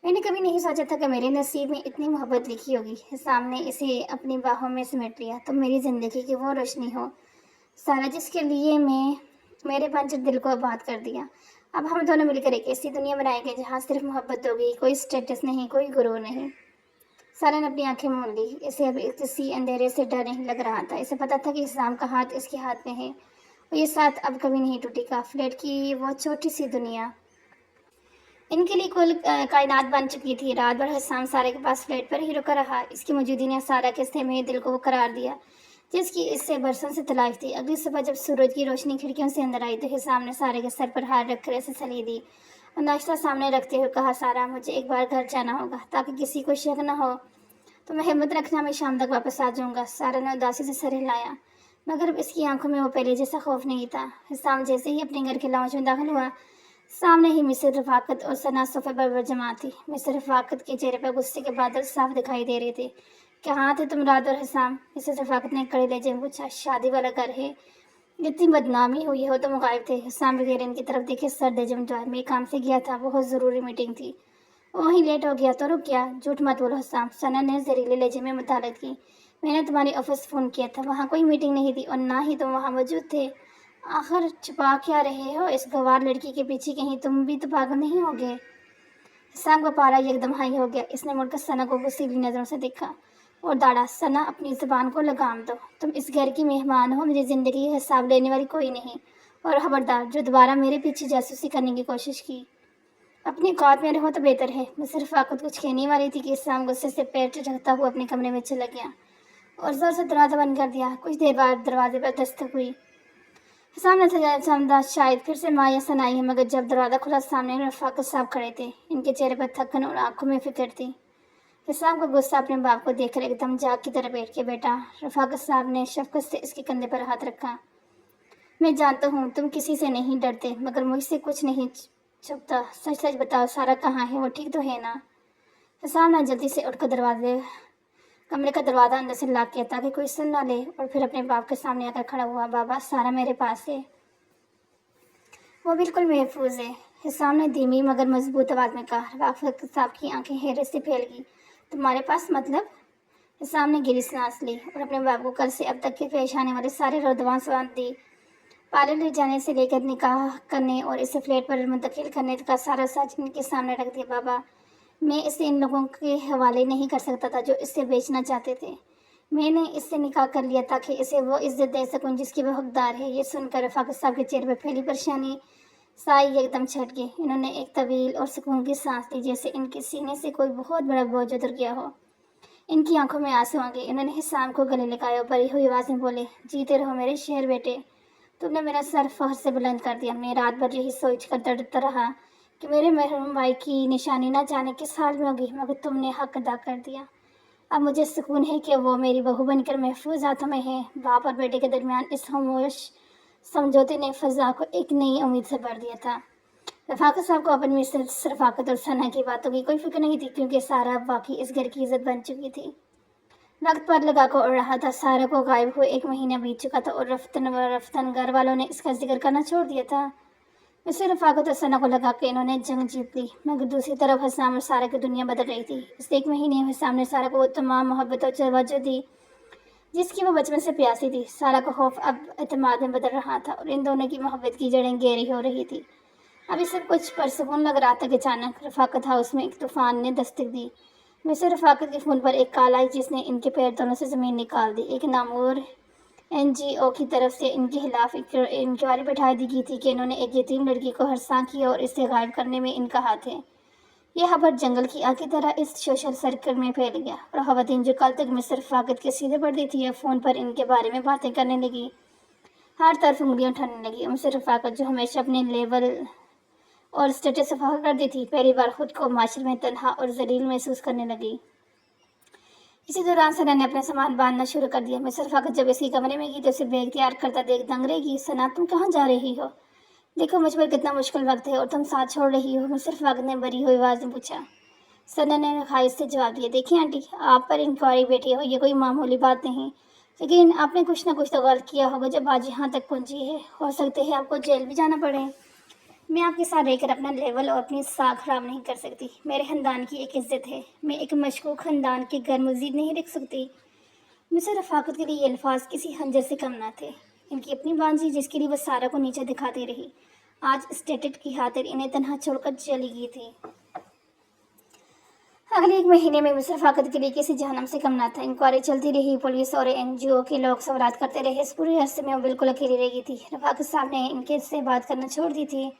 मैंने कभी नहीं सोचा था कि मेरे नसीब में इतनी मोहब्बत लिखी होगी। हिसाम ने इसे अपनी बाहों में समेट लिया। तुम मेरी ज़िंदगी की वो रोशनी हो सारा जिसके लिए मैं मेरे बंजर दिल को आबाद कर दिया। अब हम दोनों मिलकर एक ऐसी दुनिया बनाएंगे जहाँ सिर्फ मोहब्बत होगी, कोई स्टेटस नहीं, कोई गुरूर नहीं। सारा ने अपनी आंखें मूंद ली। इसे अब किसी अंधेरे से डर नहीं लग रहा था। इसे पता था कि हिसाम का हाथ इसके हाथ में है और ये साथ अब कभी नहीं टूटेगा। फ्लैट की वो छोटी सी दुनिया इनके लिए कुल कायनात बन चुकी थी। रात भर हिसाम सारा के पास फ्लैट पर ही रुका रहा। इसकी मौजूदगी ने सारा के सहमे दिल को करार दिया जिसकी इससे बरसों से तलाश थी। अगली सुबह जब सूरज की रोशनी खिड़कियों से अंदर आई तो हिसाम ने सारे के सर पर हाथ रखकर ऐसे सली दी और नाश्ता सामने रखते हुए कहा, सारा मुझे एक बार घर जाना होगा ताकि किसी को शक न हो। तो मैं हिम्मत रखना, मैं शाम तक वापस आ जाऊँगा। सारा ने उदासी से सर हिलाया मगर अब इसकी आंखों में वो पहले जैसा खौफ नहीं था। हिसाम जैसे ही अपने घर के लाउंज में दाखिल हुआ सामने ही मिसेज रफाकत और सना सोफे पर जमा थी। मिसेज रफाकत के चेहरे पर गुस्से के बादल साफ दिखाई दे रहे थे। क्या हाँ थे तुम रात और हिसाम? मिसेज रफाकत ने कड़े लहजे में पूछा। शादी वाला घर है, इतनी बदनामी हुई हो तुम गायब थे। हिसाम वगैरह इनकी तरफ देखे सर दे जमजाए। मैं काम से गया था, बहुत ज़रूरी मीटिंग थी, वहीं लेट हो गया तो रुक गया। झूठ मत बोलो हिसाम, सना ने जहरीले लहजे में मुतालत की। मैंने तुम्हारे ऑफिस फ़ोन किया था, वहाँ कोई मीटिंग नहीं थी और ना ही तुम वहाँ मौजूद थे। आखिर छुपा क्या रहे हो इस गवार लड़की के पीछे? कहीं तुम भी तो पागल नहीं हो गए? हिसाम का पारा एकदम हाई हो गया। इसने मुड़कर सना को गुस्सीली नज़रों से देखा और दाड़ा, सना अपनी ज़ुबान को लगाम दो, तुम इस घर की मेहमान हो, मेरी ज़िंदगी का हिसाब लेने वाली कोई नहीं। और खबरदार जो दोबारा मेरे पीछे जासूसी करने की कोशिश की, अपनी औकात में रहो तो बेहतर है। मैं सिर्फ वाकत कुछ कहने वाली थी कि हिसाम गुस्से से पैर झटकता हुआ अपने कमरे में चला गया और ज़ोर से दरवाज़ा बंद कर दिया। कुछ देर बाद दरवाजे पर दस्तक हुई। सामने से समझा शायद फिर से माँ या सना आई है, मगर जब दरवाज़ा खुला सामने रफाकत साहब खड़े थे। इनके चेहरे पर थकन और आंखों में फिक्र थी। हिसाम का गुस्सा अपने बाप को देखकर एकदम जाग की तरह बैठ के बेटा। रफाकत साहब ने शफकत से इसके कंधे पर हाथ रखा। मैं जानता हूँ तुम किसी से नहीं डरते, मगर मुझसे कुछ नहीं छुपता। सच सच बताओ, सारा कहाँ है? वो ठीक तो है ना? हिसाम ने जल्दी से उठकर कमरे का दरवाज़ा अंदर से लॉक किया ताकि कोई सुन ना ले, और फिर अपने बाप के सामने आकर खड़ा हुआ। बाबा, सारा मेरे पास है, वो बिल्कुल महफूज है। हिसाम ने धीमी मगर मजबूत आवाज़ में कहा। रफाकत साहब की आंखें हैरत से फैल गई। तुम्हारे पास मतलब? हिसाम ने गहरी सांस ली और अपने बाप को कल से अब तक के पेश आने वाले सारे रद्दबांस बांध दी। पार्लर ले जाने से लेकर निकाह करने और इसे फ्लैट पर मुंतकिल करने का सारा सच इनके सामने रख दिया। बाबा, मैं इसे इन लोगों के हवाले नहीं कर सकता था जो इससे बेचना चाहते थे। मैंने इससे निकाह कर लिया ताकि इसे वो इज्जत दे सकूं जिसकी वह हकदार है। ये सुनकर रफाकत साहब के चेहरे पर फैली परेशानी साई एकदम छट गई। इन्होंने एक तवील और सुकून की सांस ली, जैसे इनके सीने से कोई बहुत बड़ा बोझ उतर गया हो। इनकी आंखों में आंसू आ गए। इन्होंने हिसाम को गले लगाया और बड़ी हुई आवाज़ में बोले, जीते रहो मेरे शेर बेटे, तुमने मेरा सर फख्र से बुलंद कर दिया। मैं रात भर यही सोच कर तड़पता रहा कि मेरे मरहूम भाई की निशानी ना जाने किस हाल में होगी, मगर तुमने हक अदा कर दिया। अब मुझे सुकून है कि वो मेरी बहू बनकर महफूज हाथों में है। बाप और बेटे के दरमियान इस खामोश समझौते ने फ़ज़ा को एक नई उम्मीद से भर दिया था। रफाकत साहब को अपनी मिसेस रफाकत और सना की बातों की कोई फिक्र नहीं थी, क्योंकि सारा वाकई इस घर की इज्जत बन चुकी थी। वक्त पर लगा को उड़ रहा था। सारा को गायब हुए 1 महीना बीत चुका था और रफ्तन घर वालों ने इसका जिक्र करना छोड़ दिया था। मिसेस रफाकत और सना को लगा कि इन्होंने जंग जीत ली, मगर दूसरी तरफ हिसाम और सारा की दुनिया बदल रही थी। इस 1 महीने में हिसाम ने सारा को वो तमाम मोहब्बत और तवज्जो दी जिसकी वो बचपन से प्यासी थी। सारा का खौफ अब एतमाद में बदल रहा था और इन दोनों की मोहब्बत की जड़ें गहरी हो रही थी। अभी सब कुछ परसकून लग रहा था कि अचानक रफाकत हाउस में एक तूफान ने दस्तक दी। मिसेस रफाकत के फ़ोन पर एक कॉल आई जिसने इनके पैर दोनों से ज़मीन निकाल दी। एक नामूर NGO की तरफ से इनके खिलाफ इंक्वायरी बैठा दी गई थी कि इन्होंने एक यतीम लड़की को हरसा किया और इसे गायब करने में इनका हाथ है। यह खबर जंगल की आग की तरह इस सोशल सर्कल में फैल गया और ख़वातीन जो कल तक मिसेस रफाकत के सीधे पड़ती थी, अब फ़ोन पर इनके बारे में बातें करने लगी, हर तरफ उंगलियां उठाने लगी। मिसेस रफाकत जो हमेशा अपने लेवल और स्टेटस से फख्र करती थी, पहली बार खुद को माशरे में तन्हा और जलील महसूस करने लगी। इसी दौरान सना ने अपना सामान बांधना शुरू कर दिया। मिसेस रफाकत जब इसके कमरे में गई तो उसे बैग तैयार करता देख दंग रह गई। सना, तुम कहाँ जा रही हो? देखो मुझ पर कितना मुश्किल वक्त है और तुम साथ छोड़ रही हो, मिसेस रफाकत ने भरी हुई आवाज़ में पूछा। सना ने खाइश से जवाब दिया, देखिए आंटी, आप पर इंक्वायरी बैठी हो, ये कोई मामूली बात नहीं, लेकिन आपने कुछ ना कुछ तो गलत किया होगा जब आज यहाँ तक पहुँची है। हो सकते है आपको जेल भी जाना पड़े। मैं आपके साथ रहकर अपना लेवल और अपनी साख खराब नहीं कर सकती। मेरे ख़ानदान की एक इज्जत है, मैं एक मशकूक ख़ानदान के घर मज़ीद नहीं रख सकती। मिसेस रफाकत के लिए ये अल्फाज किसी खंजर से कम ना थे। इनकी अपनी बांझी जिसके लिए वह सारा को नीचे दिखाती रही, आज स्टेटेट की खातिर इन्हें तनहा छोड़कर चली गई थी। अगले 1 महीने में मिसेस रफाकत के लिए किसी जहन्नम से कम ना था। इंक्वायरी चलती रही, पुलिस और NGO के लोग सवालात करते रहे। इस पूरे अरसे में वो बिल्कुल अकेली रह गई थी। रफाकत साहब ने इनके से बात करना छोड़ दी थी।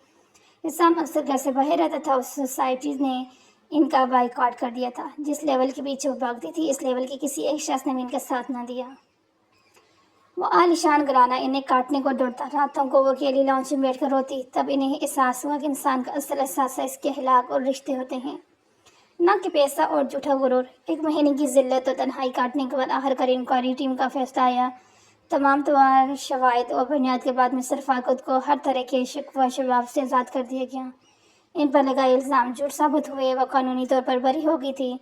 इंसान अक्सर घर से बाहर रहता था। उस सोसाइटी ने इनका बाइकआउट कर दिया था। जिस लेवल के पीछे वो भागती थी, इस लेवल के किसी एक शख्स ने भी इनका साथ न दिया। वो आलिशान घराना इन्हें काटने को दौड़ता। रातों को वो अकेली लॉन्च में बैठकर रोती। तब इन्हें एहसास हुआ कि इंसान का असल एहसास इसके अखलाक और रिश्ते होते हैं, न कि पैसा और झूठा गुरूर। 1 महीने की जिल्लत और तन्हाई काटने के बाद आखिरकार इंक्वायरी टीम का फैसला आया। तमाम तवार शवाहिद और बुनियाद के बाद मिसेस रफाकत को हर तरह के शक व शबाब से आज़ाद कर दिया गया। इन पर लगाए इल्ज़ाम झूठ साबित हुए। वह कानूनी तौर पर बरी हो गई थी,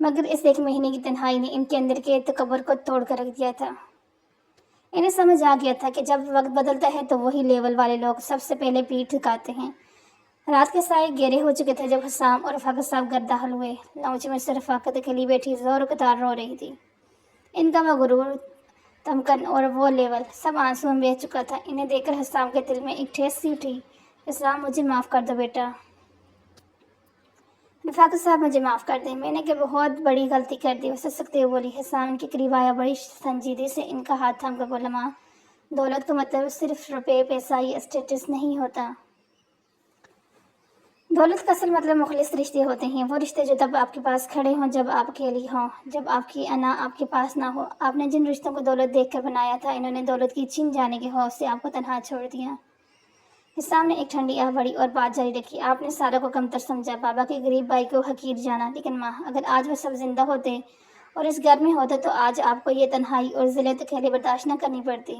मगर इस 1 महीने की तन्हाई ने इनके अंदर के तकब्बुर को तोड़ कर रख दिया था। इन्हें समझ आ गया था कि जब वक्त बदलता है तो वही लेवल वाले लोग सबसे पहले पीठ झुकाते हैं। रात के साए गहरे हो चुके थे जब हसाम और रफाकत साहब घर दाखिल हुए। लाउंज में से रफाकत अकेली बैठी जोर कतार रो रही थी। इनका वह गुरूर, तमकन और वो लेवल सब आंसुओं में बह चुका था। इन्हें देखकर हसाम के दिल में एक ठेस सी उठी। इस्लाम, मुझे माफ़ कर दो बेटा। रफाकत साहब, मुझे माफ़ कर दें, मैंने कि बहुत बड़ी गलती कर दी, उसे सकते हुए बोली। हसाम इनके करीब आया, बड़ी संजीदगी से इनका हाथ थाम कर बोला, माँ, दौलत का मतलब सिर्फ रुपये पैसा या स्टेटस नहीं होता। दौलत का असल मतलब मुखलिस रिश्ते होते हैं। वो रिश्ते जो तब आपके पास खड़े हों जब आप अकेली हों, जब आपकी अना आपके पास ना हो। आपने जिन रिश्तों को दौलत देखकर बनाया था, इन्होंने दौलत की छिन जाने के खौफ से आपको तन्हा छोड़ दिया। हिसाम ने एक ठंडी आह भरी और बात जारी रखी। आपने सारा को कमतर समझा, बाबा के गरीब भाई को हकीर जाना, लेकिन माँ, अगर आज वो सब जिंदा होते और इस घर में होते तो आज आपको ये तन्हाई और ज़िल्लत अकेले बर्दाश्त न करनी पड़ती।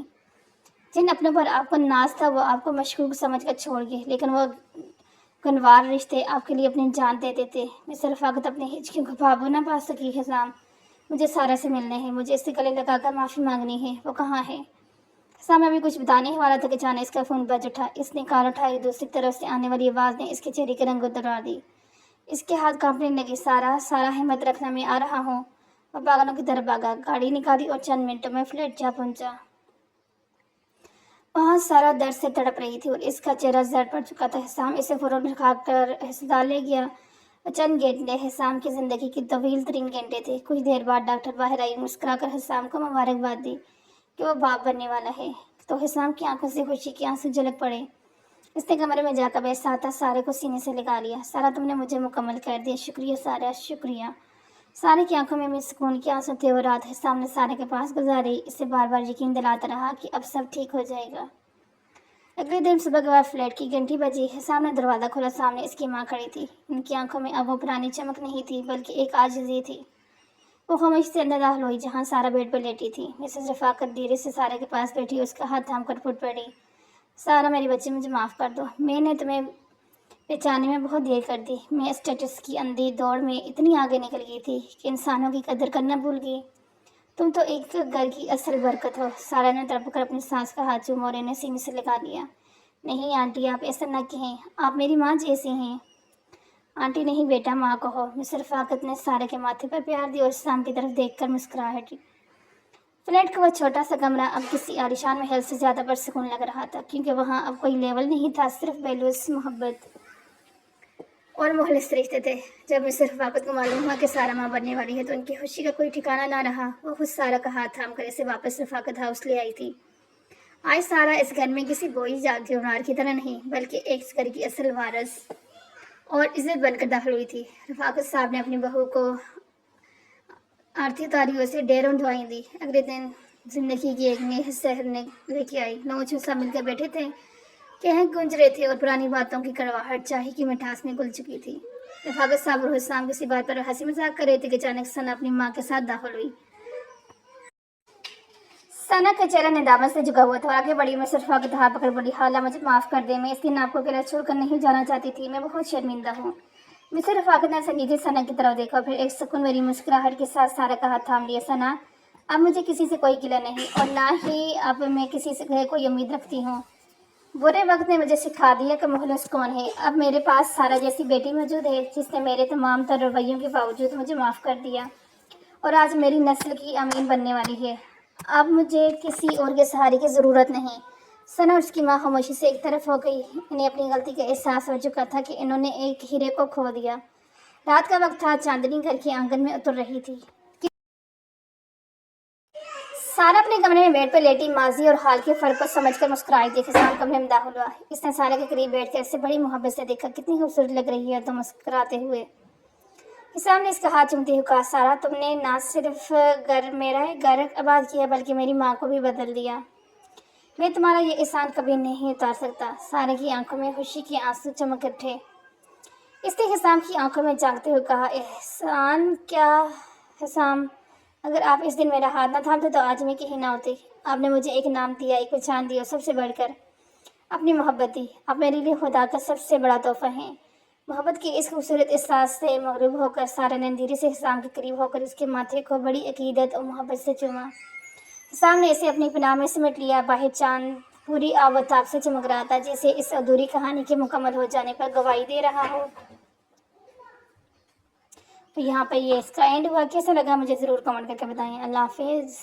जिन अपनों पर आपको नाज था वो आपको मशकूक समझ कर छोड़ गए, लेकिन वो गनवार रिश्ते आपके लिए अपनी जान दे देते। मिस रफ़ाकत अपने हिचकियों को काबू ना पा सकी। हिसाम, मुझे सारा से मिलना है, मुझे इससे गले लगाकर माफ़ी मांगनी है। वो कहाँ है? हिसाम अभी कुछ बताने ही वाला था कि अचानक इसका फ़ोन बज उठा। इसने कॉल उठाई। दूसरी तरफ से आने वाली आवाज़ ने इसके चेहरे के रंग उतरवा दी। इसके हाथ कांपने लगे। सारा, सारा, हिम्मत रखना, मैं आ रहा हूँ। वह पागलों की तरफ भागा, गाड़ी निकाली और चंद मिनटों में फ्लैट जा पहुंचा। वहाँ सारा दर्द से तड़प रही थी और इसका चेहरा जर्द पड़ चुका था। हिसाम इसे फौरन उठाकर अस्पताल ले गया। चंद घंटे हिसाम की ज़िंदगी की तवील तरीन घंटे थे। कुछ देर बाद डॉक्टर बाहर आई, मुस्कुराकर हिसाम को मुबारकबाद दी कि वो बाप बनने वाला है। तो हिसाम की आंखों से खुशी के आंसू झलक पड़े। इसने कमरे में जाकर बैठा था, सारे को सीने से लगा लिया। सारा, तुमने मुझे मुकम्मल कर दिया। शुक्रिया सारा, शुक्रिया। सारे की आंखों में सुकून के आंसू थे और रात हिसाम ने सारे के पास गुजारी। इसे बार बार यकीन दिलाता रहा कि अब सब ठीक हो जाएगा। अगले दिन सुबह के बाद फ्लैट की घंटी बजी। हिसाम ने दरवाज़ा खोला। सामने इसकी माँ खड़ी थी। इनकी आंखों में अब वो पुरानी चमक नहीं थी, बल्कि एक आजिज़ी थी। वो खामोशी से अंदर दाखिल हुई, जहाँ सारा बेड पर लेटी थी। मिसेस रफ़ाकत धीरे से सारा के पास बैठी, उसका हाथ थाम कर फूट पड़ी। सारा, मेरी बच्ची, मुझे माफ़ कर दो। मैंने तुम्हें पहचानने में बहुत देर कर दी। मैं स्टेटस की अंधी दौड़ में इतनी आगे निकल गई थी कि इंसानों की कदर करना भूल गई। तुम तो एक घर की असल बरकत हो। सारा ने तड़प कर अपनी सांस का हाथ चूमा और इन्हें सीने से लगा लिया। नहीं आंटी, आप ऐसा न कहें, आप मेरी माँ जैसी हैं। आंटी नहीं बेटा, माँ कहो। मिस रफ़ाकत ने सारे के माथे पर प्यार दिया और शाम की तरफ देखकर मुस्कुराहट। फ्लैट का वह छोटा सा कमरा अब किसी आलिशान महल से ज़्यादा पुरसुकून लग रहा था, क्योंकि वहाँ अब कोई लेवल नहीं था, सिर्फ बैलूस, मोहब्बत और मुखलिस रिश्ते थे। जब मिस रफ़ाकत को मालूम हुआ कि सारा माँ बनने वाली है तो उनकी खुशी का कोई ठिकाना ना रहा। वो खुद सारा का हाथ थाम कर इसे वापस रफ़ाकत हाउस ले आई थी। आज सारा इस घर में किसी बोई जागीरदार की तरह नहीं, बल्कि एक घर की असल वारस और इज्जत बनकर दाखिल हुई थी। रफ़ाकत साहब ने अपनी बहू को आरती तारियों से ढेरों दुआएं दी। अगले दिन जिंदगी की एक नई शहर ने लेके आई। नौजवान सब मिलकर बैठे थे, कह गूंज रहे थे और पुरानी बातों की कड़वाहट चाय की मिठास में घुल चुकी थी। रफ़ाकत साहब और हुस्साम किसी बात पर हंसी मजाक कर रहे थे कि अचानक सना अपनी माँ के साथ दाखिल हुई। सना का चेहरा निदामत से झुका हुआ था और आगे बढ़ी। मैं रफ़ाकत हाथ पकड़ बोली, हाला, मुझे माफ़ कर दे, मैं इस दिन आपको अकेला छोड़कर नहीं जाना चाहती थी, मैं बहुत शर्मिंदा हूँ। मिसेस रफ़ाकत ने संजीदे सना की तरफ देखा, फिर एक सुकून भरी मुस्कुराहट के साथ सारा का हाथ थाम लिया। सना, अब मुझे किसी से कोई गिला नहीं और ना ही अब मैं किसी से कोई उम्मीद रखती हूँ। बुरे वक्त ने मुझे सिखा दिया कि मुखलिस कौन है। अब मेरे पास सारा जैसी बेटी मौजूद है, जिसने मेरे तमाम तर रवैयों के बावजूद मुझे माफ़ कर दिया और आज मेरी नस्ल की अमीन बनने वाली है। अब मुझे किसी और के सहारे की ज़रूरत नहीं। सना और उसकी माँ खामोशी से एक तरफ हो गई। इन्हें अपनी गलती का एहसास हो चुका था कि इन्होंने एक हीरे को खो दिया। रात का वक्त था, चांदनी घर के आंगन में उतर रही थी। सारा अपने कमरे में बेड पर लेटी माजी और हाल के फर्क को समझकर मुस्कुराई थी। हिसाम कमरे में दाखिल हुआ। इसने सारा के करीब बैठ कर ऐसे बड़ी मोहब्बत से देखा, कितनी खूबसूरत लग रही है तो मुस्कुराते हुए। हिसाम ने इसका हाथ चूमते हुए कहा, सारा, तुमने ना सिर्फ मेरा घर आबाद किया बल्कि मेरी माँ को भी बदल दिया। मैं तुम्हारा ये एहसान कभी नहीं उतार सकता। सारे की आंखों में खुशी के आंसू चमक उठे। इसने हिसाम की आंखों में झांकते हुए कहा, एहसान क्या? हिसाम, अगर आप इस दिन मेरा हाथ ना थामते तो आज मैं कहीं ना होती। आपने मुझे एक नाम दिया, एक पहचान दी और सबसे बढ़कर अपनी मोहब्बत दी। आप मेरे लिए खुदा का सबसे बड़ा तोहफा है। मोहब्बत के इस खूबसूरत एहसास से मगरूब होकर सारा ने धीरे से हिसाम के करीब होकर उसके माथे को बड़ी अकीदत और मोहब्बत से चूमा। हिसाम ने इसे अपनी पनाह में सिमट लिया। बाहर चांद पूरी आवताब से चमक रहा था, जैसे इस अधूरी कहानी के मुकम्मल हो जाने पर गवाही दे रहा हो। तो यहाँ पर ये इसका एंड हुआ। कैसा लगा मुझे ज़रूर कमेंट करके बताएं। अल्लाह हाफिज़।